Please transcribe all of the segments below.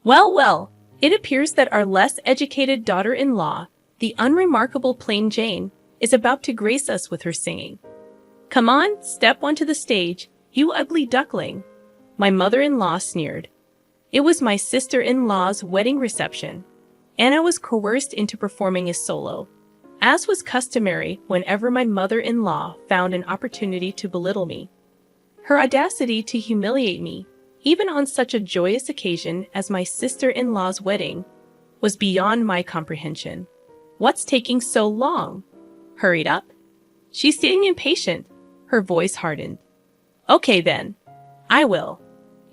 Well, well, it appears that our less educated daughter-in-law, the unremarkable plain Jane, is about to grace us with her singing. Come on, step onto the stage, you ugly duckling, my mother-in-law sneered. It was my sister-in-law's wedding reception, and I was coerced into performing a solo, as was customary whenever my mother-in-law found an opportunity to belittle me. Her audacity to humiliate me, even on such a joyous occasion as my sister-in-law's wedding, was beyond my comprehension. What's taking so long? Hurried up. She's getting impatient. Her voice hardened. Okay then. I will.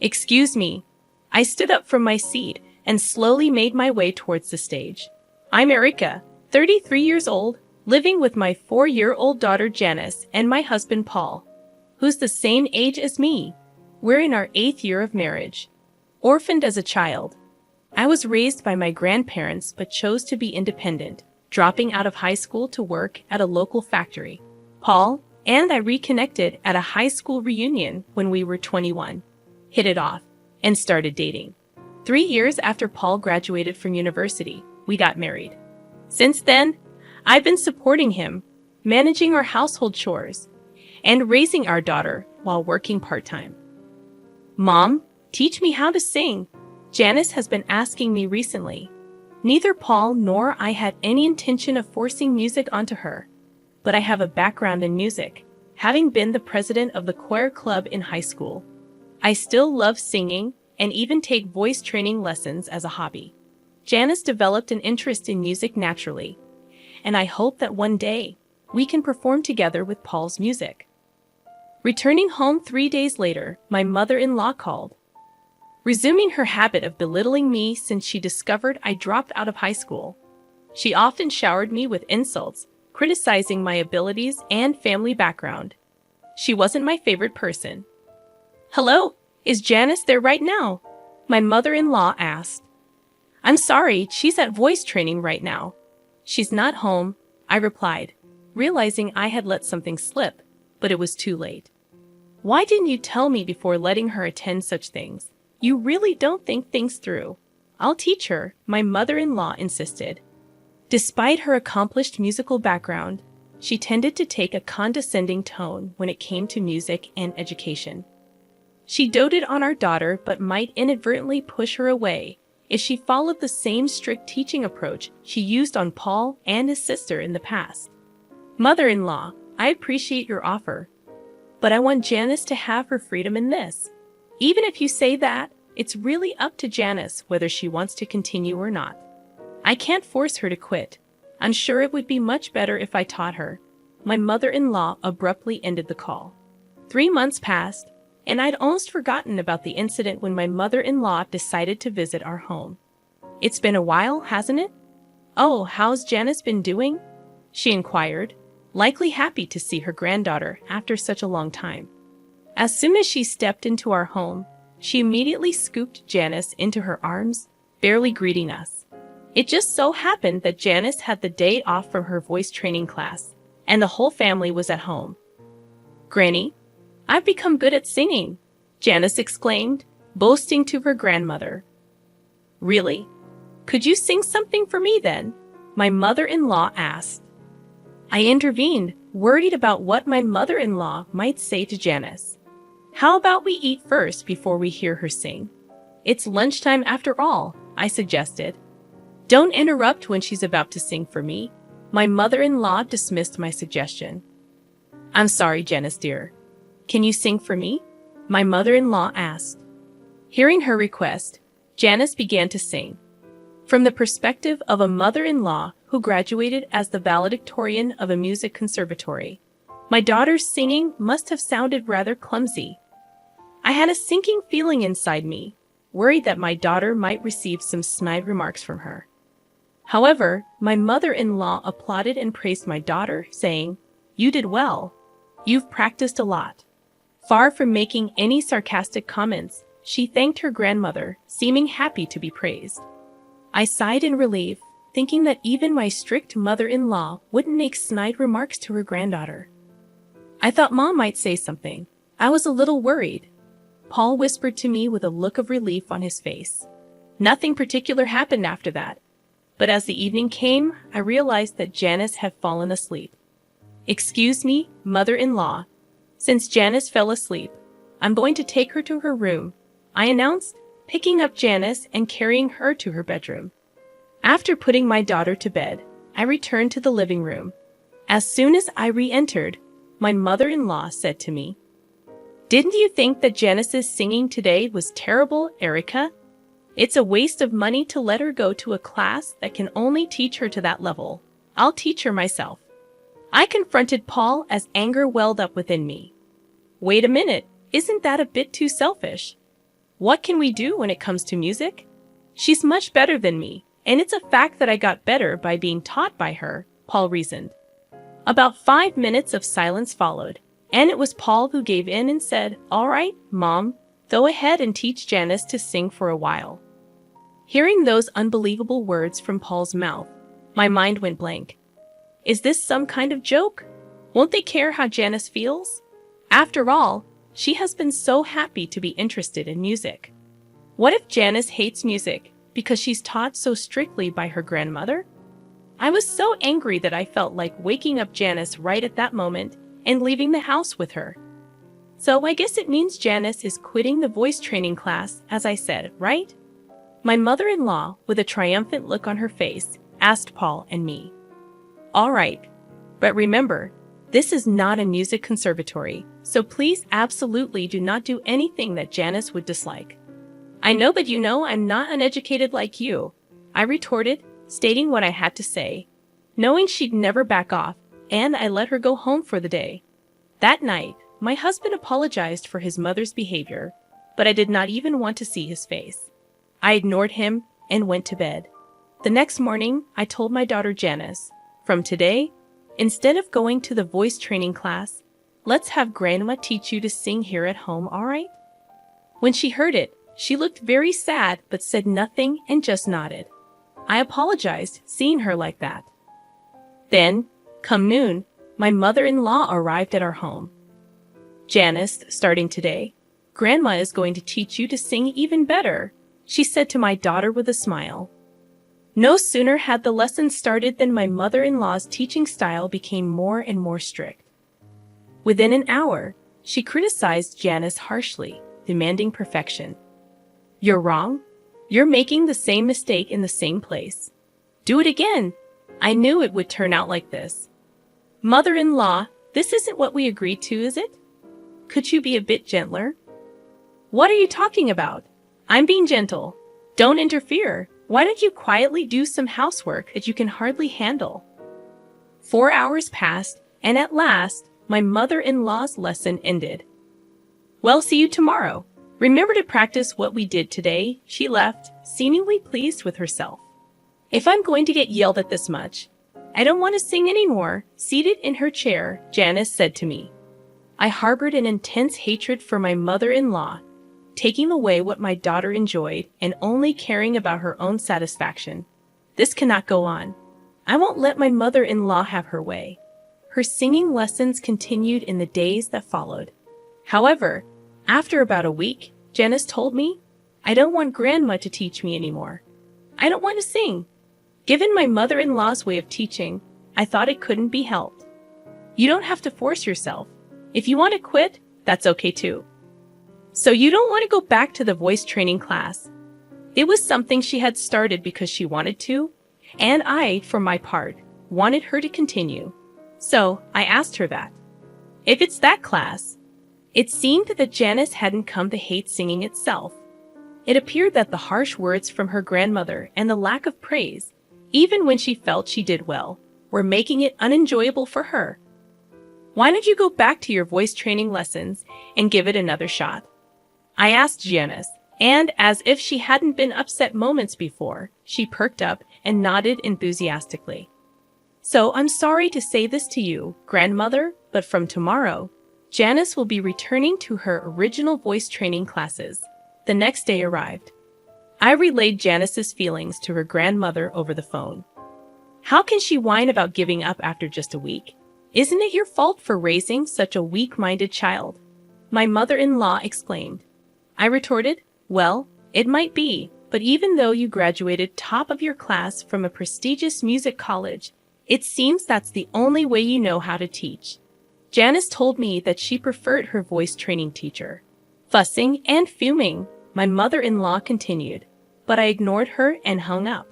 Excuse me. I stood up from my seat and slowly made my way towards the stage. I'm Erica, 33 years old, living with my 4-year-old daughter Janice and my husband Paul, who's the same age as me. We're in our 8th year of marriage. Orphaned as a child, I was raised by my grandparents but chose to be independent, dropping out of high school to work at a local factory. Paul and I reconnected at a high school reunion when we were 21, hit it off, and started dating. 3 years after Paul graduated from university, we got married. Since then, I've been supporting him, managing our household chores, and raising our daughter while working part-time. Mom, teach me how to sing, Janice has been asking me recently. Neither Paul nor I had any intention of forcing music onto her, but I have a background in music, having been the president of the choir club in high school. I still love singing and even take voice training lessons as a hobby. Janice developed an interest in music naturally, and I hope that one day we can perform together with Paul's music. Returning home 3 days later, my mother-in-law called, resuming her habit of belittling me since she discovered I dropped out of high school. She often showered me with insults, criticizing my abilities and family background. She wasn't my favorite person. Hello, is Janice there right now? My mother-in-law asked. I'm sorry, she's at voice training right now. She's not home, I replied, realizing I had let something slip, but it was too late. Why didn't you tell me before letting her attend such things? You really don't think things through. I'll teach her, my mother-in-law insisted. Despite her accomplished musical background, she tended to take a condescending tone when it came to music and education. She doted on our daughter but might inadvertently push her away if she followed the same strict teaching approach she used on Paul and his sister in the past. Mother-in-law, I appreciate your offer, but I want Janice to have her freedom in this. Even if you say that, it's really up to Janice whether she wants to continue or not. I can't force her to quit. I'm sure it would be much better if I taught her. My mother-in-law abruptly ended the call. 3 months passed, and I'd almost forgotten about the incident when my mother-in-law decided to visit our home. It's been a while, hasn't it? Oh, how's Janice been doing? She inquired, likely happy to see her granddaughter after such a long time. As soon as she stepped into our home, she immediately scooped Janice into her arms, barely greeting us. It just so happened that Janice had the day off from her voice training class, and the whole family was at home. Granny, I've become good at singing, Janice exclaimed, boasting to her grandmother. Really? Could you sing something for me then? My mother-in-law asked. I intervened, worried about what my mother-in-law might say to Janice. How about we eat first before we hear her sing? It's lunchtime after all, I suggested. Don't interrupt when she's about to sing for me. My mother-in-law dismissed my suggestion. I'm sorry, Janice dear. Can you sing for me? My mother-in-law asked. Hearing her request, Janice began to sing. From the perspective of a mother-in-law who graduated as the valedictorian of a music conservatory, my daughter's singing must have sounded rather clumsy. I had a sinking feeling inside me, worried that my daughter might receive some snide remarks from her. However, my mother-in-law applauded and praised my daughter, saying, "You did well. You've practiced a lot." Far from making any sarcastic comments, she thanked her grandmother, seeming happy to be praised. I sighed in relief, thinking that even my strict mother-in-law wouldn't make snide remarks to her granddaughter. I thought Mom might say something. I was a little worried. Paul whispered to me with a look of relief on his face. Nothing particular happened after that. But as the evening came, I realized that Janice had fallen asleep. "Excuse me, mother-in-law. Since Janice fell asleep, I'm going to take her to her room," I announced, picking up Janice and carrying her to her bedroom. After putting my daughter to bed, I returned to the living room. As soon as I re-entered, my mother-in-law said to me, "Didn't you think that Janice's singing today was terrible, Erica? It's a waste of money to let her go to a class that can only teach her to that level. I'll teach her myself." I confronted Paul as anger welled up within me. Wait a minute, isn't that a bit too selfish? What can we do when it comes to music? She's much better than me, and it's a fact that I got better by being taught by her, Paul reasoned. About 5 minutes of silence followed, and it was Paul who gave in and said, "All right, Mom, go ahead and teach Janice to sing for a while." Hearing those unbelievable words from Paul's mouth, my mind went blank. Is this some kind of joke? Won't they care how Janice feels? After all, she has been so happy to be interested in music. What if Janice hates music because she's taught so strictly by her grandmother? I was so angry that I felt like waking up Janice right at that moment and leaving the house with her. So I guess it means Janice is quitting the voice training class, as I said, right? My mother-in-law, with a triumphant look on her face, asked Paul and me. "All right, but remember, this is not a music conservatory, so please absolutely do not do anything that Janice would dislike." "I know, but you know I'm not uneducated like you," I retorted, stating what I had to say, knowing she'd never back off, and I let her go home for the day. That night, my husband apologized for his mother's behavior, but I did not even want to see his face. I ignored him and went to bed. The next morning, I told my daughter Janice, "From today, instead of going to the voice training class, let's have Grandma teach you to sing here at home, all right?" When she heard it, she looked very sad but said nothing and just nodded. I apologized, seeing her like that. Then, come noon, my mother-in-law arrived at our home. "Janice, starting today, Grandma is going to teach you to sing even better," she said to my daughter with a smile. No sooner had the lesson started than my mother-in-law's teaching style became more and more strict. Within an hour, she criticized Janice harshly, demanding perfection. "You're wrong. You're making the same mistake in the same place. Do it again." I knew it would turn out like this. "Mother-in-law, this isn't what we agreed to, is it? Could you be a bit gentler?" "What are you talking about? I'm being gentle. Don't interfere. Why don't you quietly do some housework that you can hardly handle?" 4 hours passed, and at last, my mother-in-law's lesson ended. "Well, see you tomorrow. Remember to practice what we did today," she left, seemingly pleased with herself. If I'm going to get yelled at this much, I don't want to sing anymore, seated in her chair, Janice said to me. I harbored an intense hatred for my mother-in-law, taking away what my daughter enjoyed and only caring about her own satisfaction. This cannot go on. I won't let my mother-in-law have her way. Her singing lessons continued in the days that followed. However, after about a week, Janice told me, "I don't want Grandma to teach me anymore. I don't want to sing." Given my mother-in-law's way of teaching, I thought it couldn't be helped. You don't have to force yourself. If you want to quit, that's okay too. So you don't want to go back to the voice training class. It was something she had started because she wanted to, and I, for my part, wanted her to continue. So I asked her that. If it's that class, it seemed that Janice hadn't come to hate singing itself. It appeared that the harsh words from her grandmother and the lack of praise, even when she felt she did well, were making it unenjoyable for her. Why don't you go back to your voice training lessons and give it another shot? I asked Janice, and as if she hadn't been upset moments before, she perked up and nodded enthusiastically. So I'm sorry to say this to you, grandmother, but from tomorrow, Janice will be returning to her original voice training classes. The next day arrived. I relayed Janice's feelings to her grandmother over the phone. How can she whine about giving up after just a week? Isn't it your fault for raising such a weak-minded child? My mother-in-law exclaimed. I retorted, well, it might be, But even though you graduated top of your class from a prestigious music college, it seems that's the only way you know how to teach. Janice told me that she preferred her voice training teacher. Fussing and fuming, my mother-in-law continued, but I ignored her and hung up.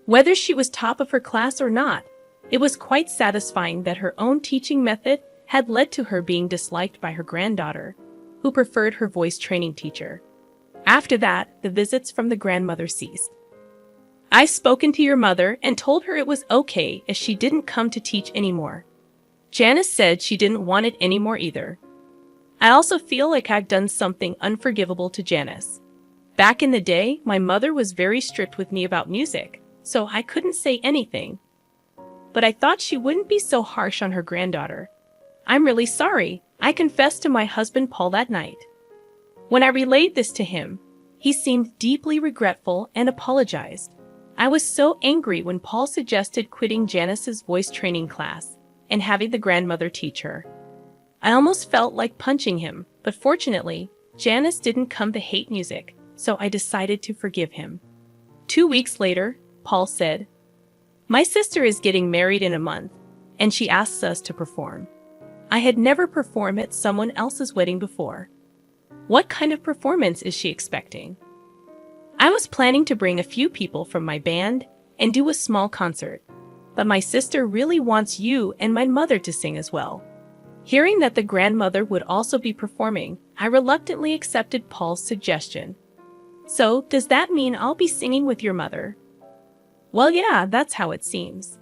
Whether she was top of her class or not, it was quite satisfying that her own teaching method had led to her being disliked by her granddaughter, who preferred her voice training teacher. After that, the visits from the grandmother ceased. I've spoken to your mother and told her it was okay if she didn't come to teach anymore. Janice said she didn't want it anymore either. I also feel like I've done something unforgivable to Janice. Back in the day, my mother was very strict with me about music, so I couldn't say anything. But I thought she wouldn't be so harsh on her granddaughter. I'm really sorry, I confessed to my husband Paul that night. When I relayed this to him, he seemed deeply regretful and apologized. I was so angry when Paul suggested quitting Janice's voice training class and having the grandmother teach her. I almost felt like punching him, but fortunately, Janice didn't come to hate music, so I decided to forgive him. 2 weeks later, Paul said, "My sister is getting married in a month, and she asks us to perform. I had never performed at someone else's wedding before. What kind of performance is she expecting?" I was planning to bring a few people from my band and do a small concert, but my sister really wants you and my mother to sing as well. Hearing that the grandmother would also be performing, I reluctantly accepted Paul's suggestion. "So, does that mean I'll be singing with your mother?" Well, yeah, that's how it seems.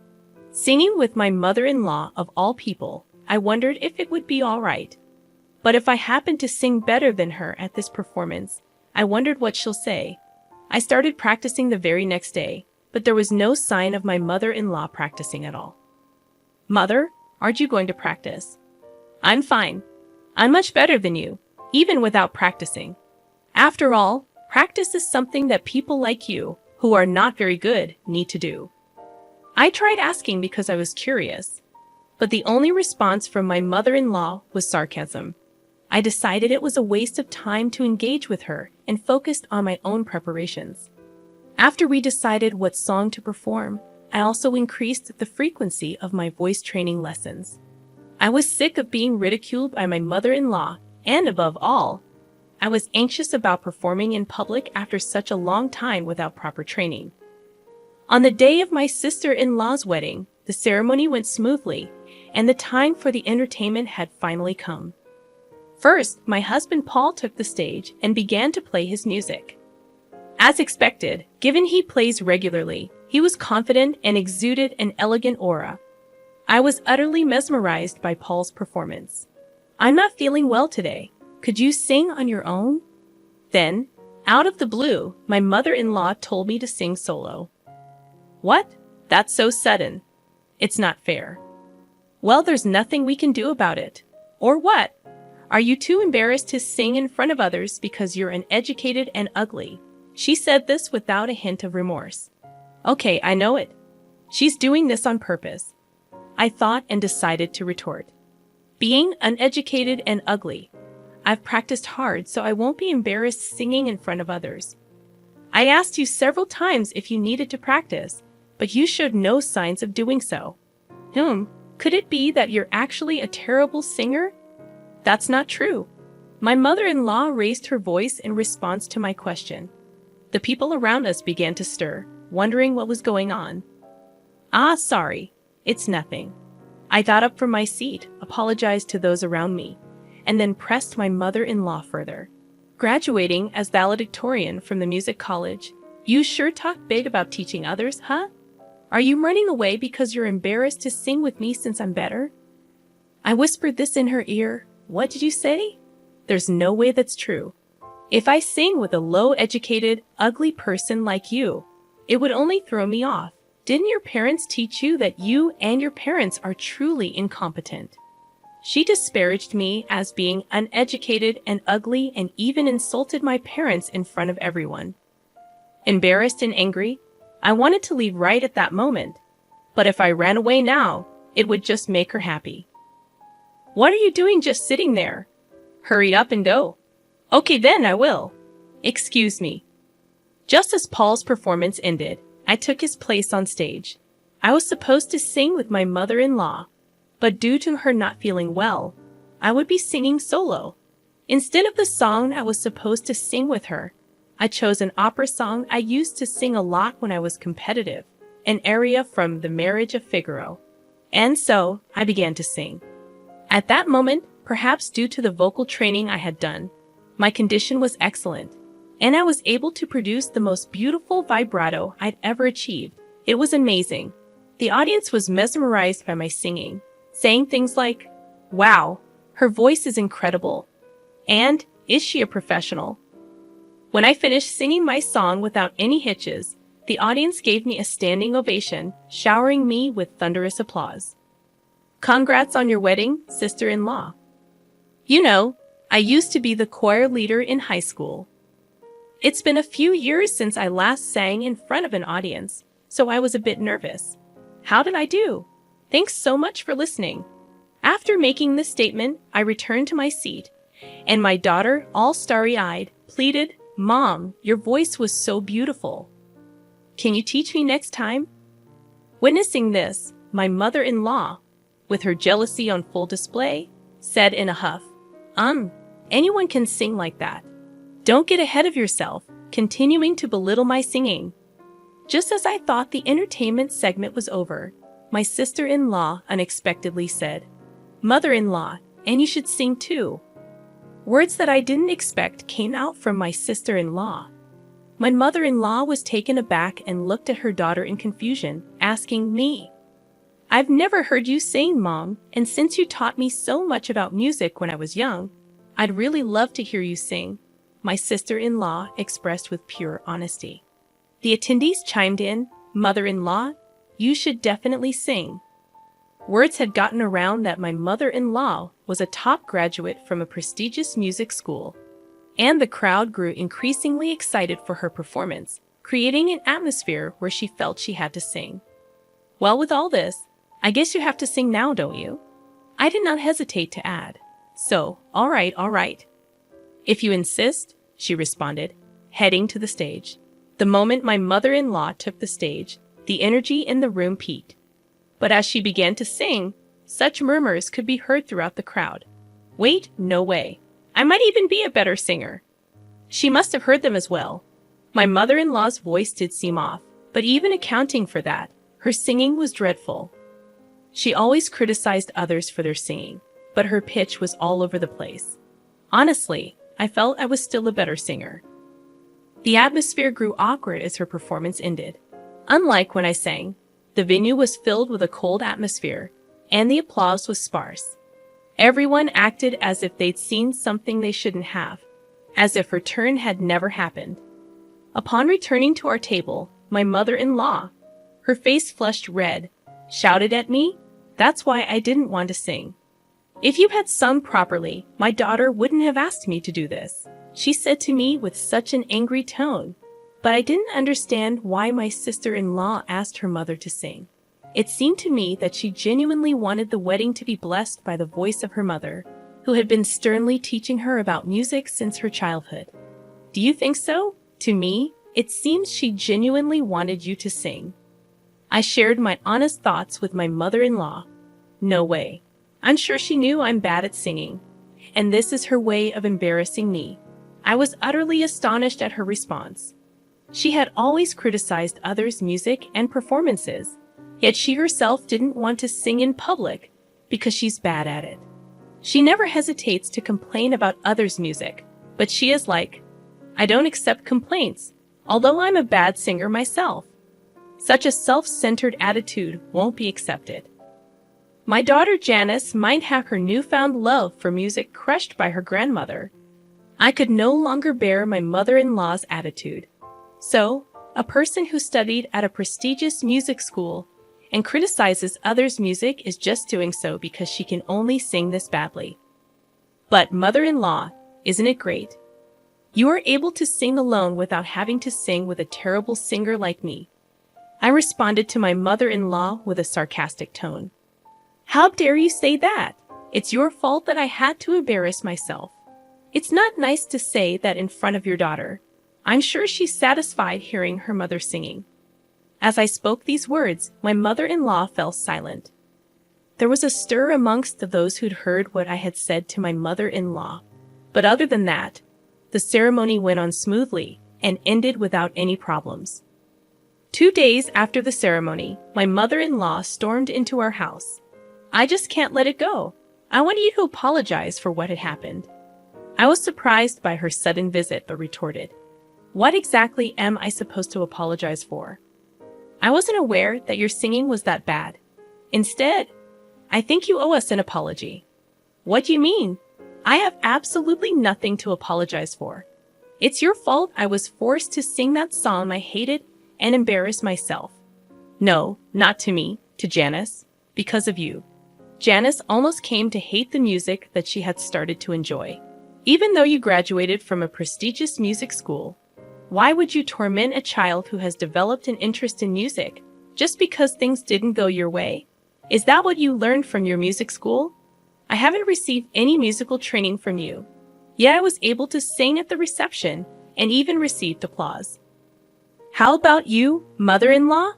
Singing with my mother-in-law of all people, I wondered if it would be all right. But if I happened to sing better than her at this performance, I wondered what she'll say. I started practicing the very next day, but there was no sign of my mother-in-law practicing at all. "Mother, aren't you going to practice?" "I'm fine. I'm much better than you, even without practicing. After all, practice is something that people like you, who are not very good, need to do." I tried asking because I was curious, but the only response from my mother-in-law was sarcasm. I decided it was a waste of time to engage with her and focused on my own preparations. After we decided what song to perform, I also increased the frequency of my voice training lessons. I was sick of being ridiculed by my mother-in-law, and above all, I was anxious about performing in public after such a long time without proper training. On the day of my sister-in-law's wedding, the ceremony went smoothly, and the time for the entertainment had finally come. First, my husband Paul took the stage and began to play his music. As expected, given he plays regularly, he was confident and exuded an elegant aura. I was utterly mesmerized by Paul's performance. "I'm not feeling well today. Could you sing on your own?" Then, out of the blue, my mother-in-law told me to sing solo. "What? That's so sudden. It's not fair." "Well, there's nothing we can do about it." "Or what? Are you too embarrassed to sing in front of others because you're uneducated and ugly?" She said this without a hint of remorse. "Okay, I know it. She's doing this on purpose," I thought and decided to retort. "Being uneducated and ugly. I've practiced hard, so I won't be embarrassed singing in front of others. I asked you several times if you needed to practice, but you showed no signs of doing so." Could it be that you're actually a terrible singer?" "That's not true." My mother-in-law raised her voice in response to my question. The people around us began to stir, wondering what was going on. Sorry. It's nothing." I got up from my seat, apologized to those around me, and then pressed my mother-in-law further. "Graduating as valedictorian from the music college, you sure talk big about teaching others, huh? Are you running away because you're embarrassed to sing with me since I'm better?" I whispered this in her ear. "What did you say?" "There's no way that's true. If I sing with a low-educated, ugly person like you, it would only throw me off. Didn't your parents teach you that you and your parents are truly incompetent?" She disparaged me as being uneducated and ugly and even insulted my parents in front of everyone. Embarrassed and angry, I wanted to leave right at that moment, but if I ran away now, it would just make her happy. "What are you doing just sitting there? Hurry up and go." "Okay then, I will." "Excuse me." Just as Paul's performance ended, I took his place on stage. I was supposed to sing with my mother-in-law, but due to her not feeling well, I would be singing solo. Instead of the song I was supposed to sing with her, I chose an opera song I used to sing a lot when I was competitive, an aria from The Marriage of Figaro. And so, I began to sing. At that moment, perhaps due to the vocal training I had done, my condition was excellent, and I was able to produce the most beautiful vibrato I'd ever achieved. It was amazing. The audience was mesmerized by my singing, saying things like, "Wow, her voice is incredible," and "Is she a professional?" When I finished singing my song without any hitches, the audience gave me a standing ovation, showering me with thunderous applause. Congrats on your wedding, sister-in-law. You know, I used to be the choir leader in high school. It's been a few years since I last sang in front of an audience, so I was a bit nervous. How did I do? Thanks so much for listening. After making this statement, I returned to my seat, and my daughter, all starry-eyed, pleaded, "Mom, your voice was so beautiful. Can you teach me next time?" Witnessing this, my mother-in-law, with her jealousy on full display, said in a huff, anyone can sing like that. Don't get ahead of yourself," continuing to belittle my singing. Just as I thought the entertainment segment was over, my sister-in-law unexpectedly said, "Mother-in-law, and you should sing too." Words that I didn't expect came out from my sister-in-law. My mother-in-law was taken aback and looked at her daughter in confusion, asking me, "I've never heard you sing, Mom, and since you taught me so much about music when I was young, I'd really love to hear you sing," my sister-in-law expressed with pure honesty. The attendees chimed in, "Mother-in-law, you should definitely sing." Words had gotten around that my mother-in-law was a top graduate from a prestigious music school, and the crowd grew increasingly excited for her performance, creating an atmosphere where she felt she had to sing. "Well, with all this, I guess you have to sing now, don't you?" I did not hesitate to add, "So, all right. If you insist," she responded, heading to the stage. The moment my mother-in-law took the stage, the energy in the room peaked. But as she began to sing, such murmurs could be heard throughout the crowd. "Wait, no way. I might even be a better singer." She must have heard them as well. My mother-in-law's voice did seem off, but even accounting for that, her singing was dreadful. She always criticized others for their singing, but her pitch was all over the place. Honestly, I felt I was still a better singer. The atmosphere grew awkward as her performance ended. Unlike when I sang, the venue was filled with a cold atmosphere, and the applause was sparse. Everyone acted as if they'd seen something they shouldn't have, as if her turn had never happened. Upon returning to our table, my mother-in-law, her face flushed red, shouted at me, "That's why I didn't want to sing. If you had sung properly, my daughter wouldn't have asked me to do this," she said to me with such an angry tone. But I didn't understand why my sister-in-law asked her mother to sing. It seemed to me that she genuinely wanted the wedding to be blessed by the voice of her mother, who had been sternly teaching her about music since her childhood. "Do you think so? To me, it seems she genuinely wanted you to sing." I shared my honest thoughts with my mother-in-law. "No way. I'm sure she knew I'm bad at singing, and this is her way of embarrassing me." I was utterly astonished at her response. She had always criticized others' music and performances, yet she herself didn't want to sing in public because she's bad at it. She never hesitates to complain about others' music, but she is like, "I don't accept complaints, although I'm a bad singer myself." Such a self-centered attitude won't be accepted. My daughter Janice might have her newfound love for music crushed by her grandmother. I could no longer bear my mother-in-law's attitude. So, a person who studied at a prestigious music school and criticizes others' music is just doing so because she can only sing this badly. But mother-in-law, isn't it great? You are able to sing alone without having to sing with a terrible singer like me. I responded to my mother-in-law with a sarcastic tone. "How dare you say that? It's your fault that I had to embarrass myself. It's not nice to say that in front of your daughter. I'm sure she's satisfied hearing her mother singing." As I spoke these words, my mother-in-law fell silent. There was a stir amongst those who'd heard what I had said to my mother-in-law. But other than that, the ceremony went on smoothly and ended without any problems. 2 days after the ceremony, my mother-in-law stormed into our house. "I just can't let it go. I want you to apologize for what had happened." I was surprised by her sudden visit, but retorted, "What exactly am I supposed to apologize for? I wasn't aware that your singing was that bad. Instead, I think you owe us an apology." "What do you mean? I have absolutely nothing to apologize for. It's your fault I was forced to sing that song I hated and embarrass myself." "No, not to me, to Janice. Because of you. Janice almost came to hate the music that she had started to enjoy. Even though you graduated from a prestigious music school, why would you torment a child who has developed an interest in music just because things didn't go your way? Is that what you learned from your music school? I haven't received any musical training from you, yet I was able to sing at the reception and even received applause. How about you, mother-in-law?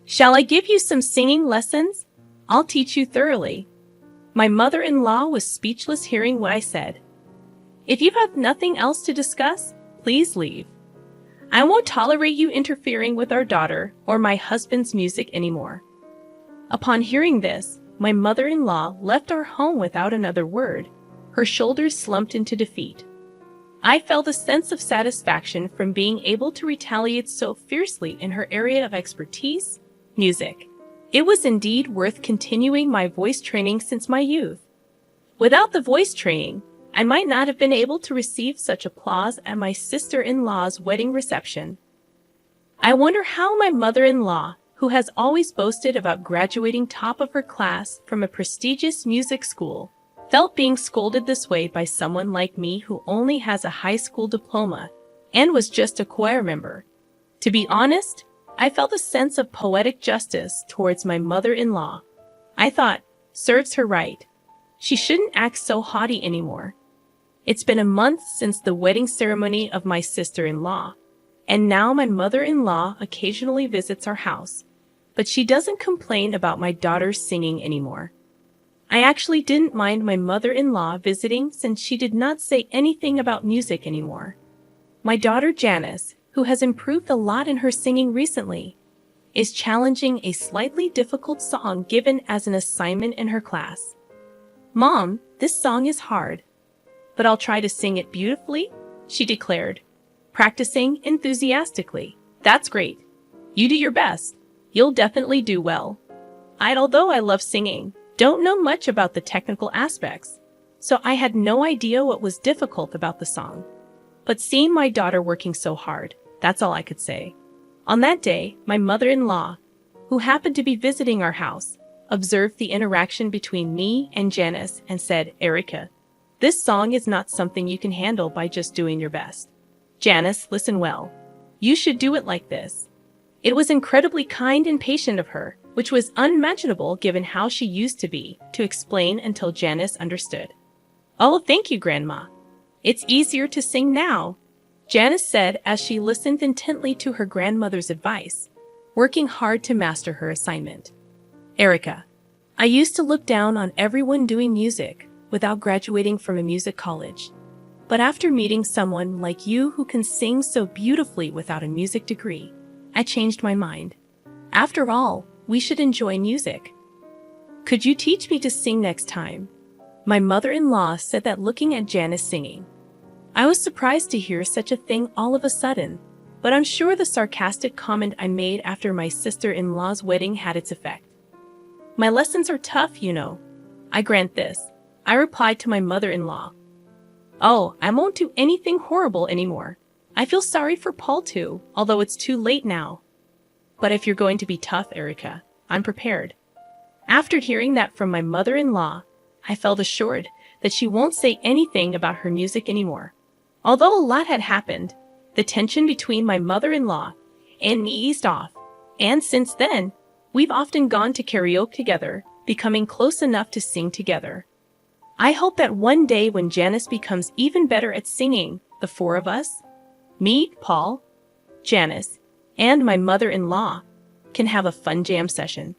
Shall I give you some singing lessons? I'll teach you thoroughly." My mother-in-law was speechless hearing what I said. "If you have nothing else to discuss, please leave. I won't tolerate you interfering with our daughter or my husband's music anymore." Upon hearing this, my mother-in-law left our home without another word. Her shoulders slumped into defeat. I felt a sense of satisfaction from being able to retaliate so fiercely in her area of expertise, music. It was indeed worth continuing my voice training since my youth. Without the voice training, I might not have been able to receive such applause at my sister-in-law's wedding reception. I wonder how my mother-in-law, who has always boasted about graduating top of her class from a prestigious music school, felt being scolded this way by someone like me who only has a high school diploma and was just a choir member. To be honest, I felt a sense of poetic justice towards my mother-in-law. I thought, serves her right. She shouldn't act so haughty anymore. It's been a month since the wedding ceremony of my sister-in-law, and now my mother-in-law occasionally visits our house, but she doesn't complain about my daughter's singing anymore. I actually didn't mind my mother-in-law visiting since she did not say anything about music anymore. My daughter Janice, who has improved a lot in her singing recently, is challenging a slightly difficult song given as an assignment in her class. "Mom, this song is hard, but I'll try to sing it beautifully," she declared, practicing enthusiastically. "That's great. You do your best. You'll definitely do well." Although I love singing, don't know much about the technical aspects, so I had no idea what was difficult about the song. But seeing my daughter working so hard, that's all I could say. On that day, my mother-in-law, who happened to be visiting our house, observed the interaction between me and Janice and said, "Erica, this song is not something you can handle by just doing your best. Janice, listen well. You should do it like this." It was incredibly kind and patient of her, which was unimaginable given how she used to be, to explain until Janice understood. "Oh, thank you, Grandma. It's easier to sing now," Janice said as she listened intently to her grandmother's advice, working hard to master her assignment. "Erica, I used to look down on everyone doing music without graduating from a music college. But after meeting someone like you who can sing so beautifully without a music degree, I changed my mind. After all, we should enjoy music. Could you teach me to sing next time?" My mother-in-law said that looking at Janice singing. I was surprised to hear such a thing all of a sudden, but I'm sure the sarcastic comment I made after my sister-in-law's wedding had its effect. "My lessons are tough, you know. I grant this," I replied to my mother-in-law. "Oh, I won't do anything horrible anymore. I feel sorry for Paul too, although it's too late now. But if you're going to be tough, Erica, I'm prepared." After hearing that from my mother-in-law, I felt assured that she won't say anything about her music anymore. Although a lot had happened, the tension between my mother-in-law and me eased off, and since then, we've often gone to karaoke together, becoming close enough to sing together. I hope that one day when Janice becomes even better at singing, the four of us Meet Paul, Janice, and my mother-in-law can have a fun jam session.